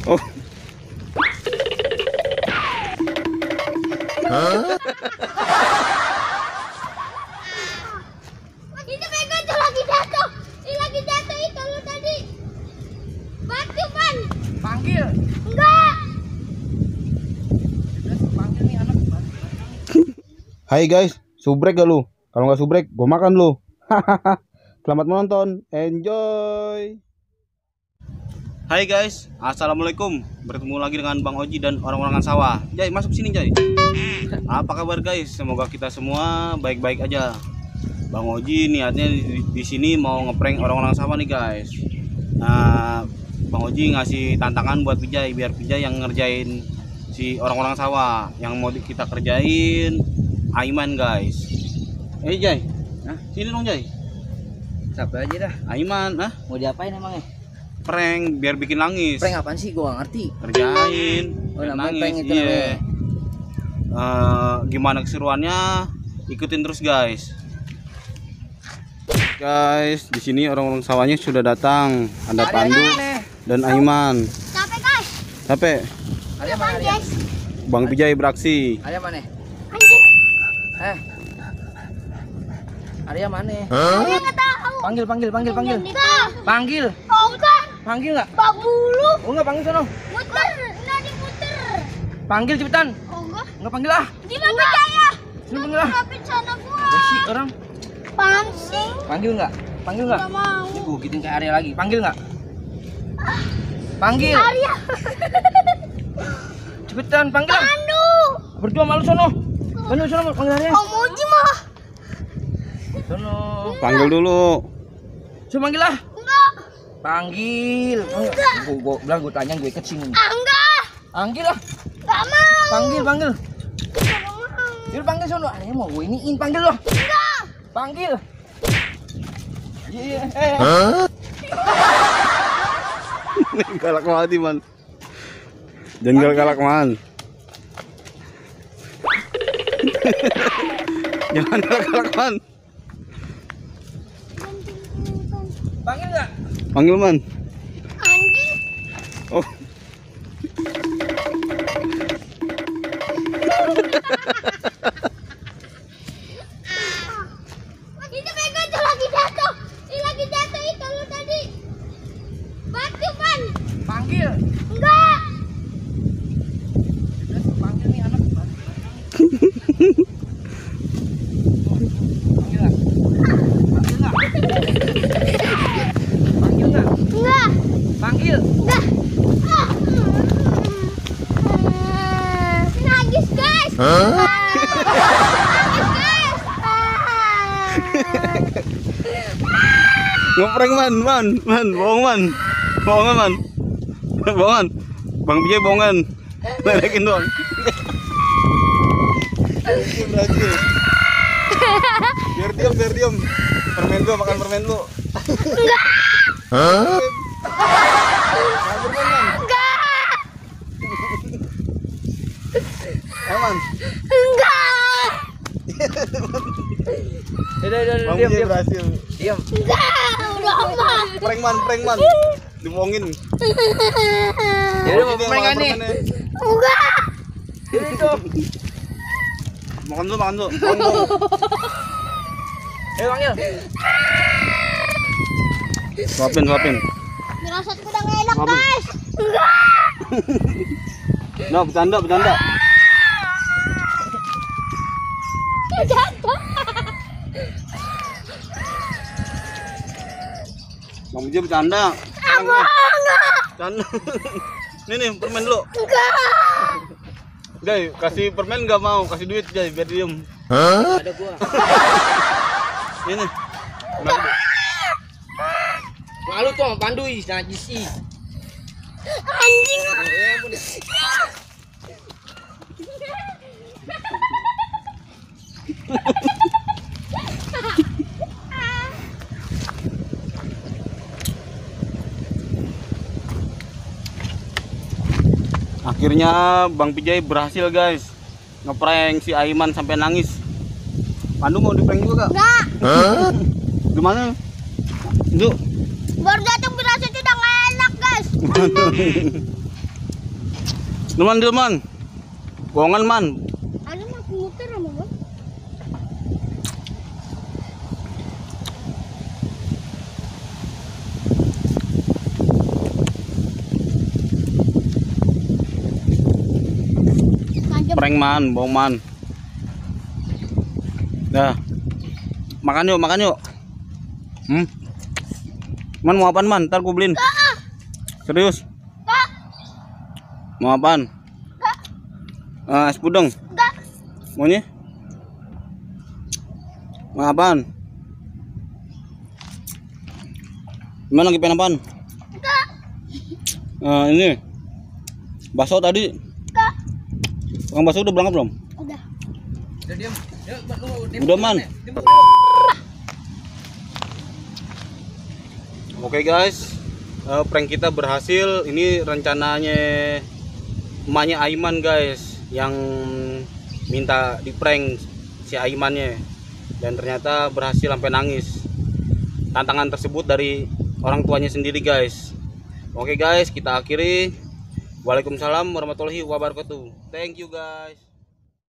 Oh. Hah? Itu bego itu lagi jatuh. Ini lagi jatuh itu lu tadi. Batu, Man. Panggil. Enggak. Panggil nih anak. Hai guys, subrek gak lu? Kalau nggak subrek, gue makan lu. Selamat menonton, enjoy. Hai guys, assalamualaikum. Bertemu lagi dengan Bang Oji dan orang-orangan sawah. Jai, masuk sini Jai. Apa kabar guys? Semoga kita semua baik-baik aja. Bang Oji niatnya di sini mau ngeprank orang-orang sawah nih guys. Nah, Bang Oji ngasih tantangan buat Vijay, biar Vijay yang ngerjain si orang-orang sawah. Yang mau kita kerjain Aiman guys. Jai, sini dong Jai. Siapa aja dah. Aiman, Mau diapain emangnya? prank biar bikin nangis. Prank apaan sih? Gua gak ngerti. Kerjain, Oh, biar namanya nangis. prank itu Iya. Gimana keseruannya? Ikutin terus guys. Guys, di sini orang-orang sawahnya sudah datang. Ada Pandu dan Aiman. Capek, guys. Capek? Arya mana Arya? Guys. Bang Vijay beraksi. Arya mana? Anjing. Arya mana? Dia enggak tahu. Panggil. Enggak. Panggil. Oh, enggak. Panggil nggak? Bak bulu. Oh enggak, panggil sono. Muter. Enggak diputer. Panggil cepetan. Oh, enggak. Enggak panggil ah. Dia enggak percaya. Sini panggil ah. Enggak percaya gua. Bersih orang. Pansing. Panggil nggak? Panggil nggak? Enggak mau. Gua giting kayak Arya lagi. Panggil nggak? Panggil. Arya. Cepetan panggil. Pandu. Berdua malu sono. Sono panggil Arya. Om Uji mah. Sono. Panggil dulu. Coba panggil lah. Enggak. Panggil. Gua bilang gua tanya gue ikut sini. Enggak. Panggil lah. Enggak mau. Panggil. Enggak mau. Yuk panggil sono. Arya mau gue iniin, panggil loh. Enggak. Panggil. Iya. Galak banget man. Jangan galak man. Jangan galak man. Panggil nggak? Panggil man. Anjing. Oh. Itu bego itu lagi jatuh. Ini lagi jatuh itu lu tadi. Batu, Man. Panggil. Enggak. Panggil nih anak. Panggil nggak? Panggil nggak? Enggak. Panggil. Enggak. Nangis, guys. Nangis, guys. Ngeprank man, bohongan man, bohongan, Bang Vijay bohongan, ledekin doang. Berhasil. Biar diam, permen gua makan permen lu. Enggak. Hah? Enggak. Aman. Enggak. Udah, Bang diam. Vijay berhasil. Diam. Enggak. Udah aman. Prank man, dibohongin. Ya udah mau prank nih. Enggak. Itu. Makan tuh. Ayo panggil. Suapin. Dirasatku udah nggak enak, Maaf. guys. Enggak. Nah, bercanda. Jatuh. Bang Vijay bercanda. Enggak. Bercanda. Nih permen lu. Enggak. Jay, kasih permen nggak mau, kasih duit Jay biar diem. Ada gua. Ini. Malu tuh sama Pandu ih, najis ih. Anjing. Akhirnya Bang Vijay berhasil guys, ngeprank si Aiman sampai nangis. Pandu mau diprank juga gak? Enggak. Gimana? Itu Baru datang berasa itu udah nggak enak, guys. Teman-teman. Bohongan man. Ada mah muter sama bang. Prank man, bohong man. Dah. Makan yuk. Man mau apaan man? Ntar gue beliin. Serius? Mau apaan? Es pudeng. Maunya? Mau apaan? Gimana lagi pengen apaan? Ini bakso tadi. Tukang bakso udah berangkat belum? Udah. Udah man. Oke guys, prank kita berhasil. Ini rencananya emaknya Aiman guys, yang minta di prank si Aimannya, dan ternyata berhasil sampai nangis. Tantangan tersebut dari orang tuanya sendiri guys. Oke guys, kita akhiri. Waalaikumsalam warahmatullahi wabarakatuh. Thank you guys.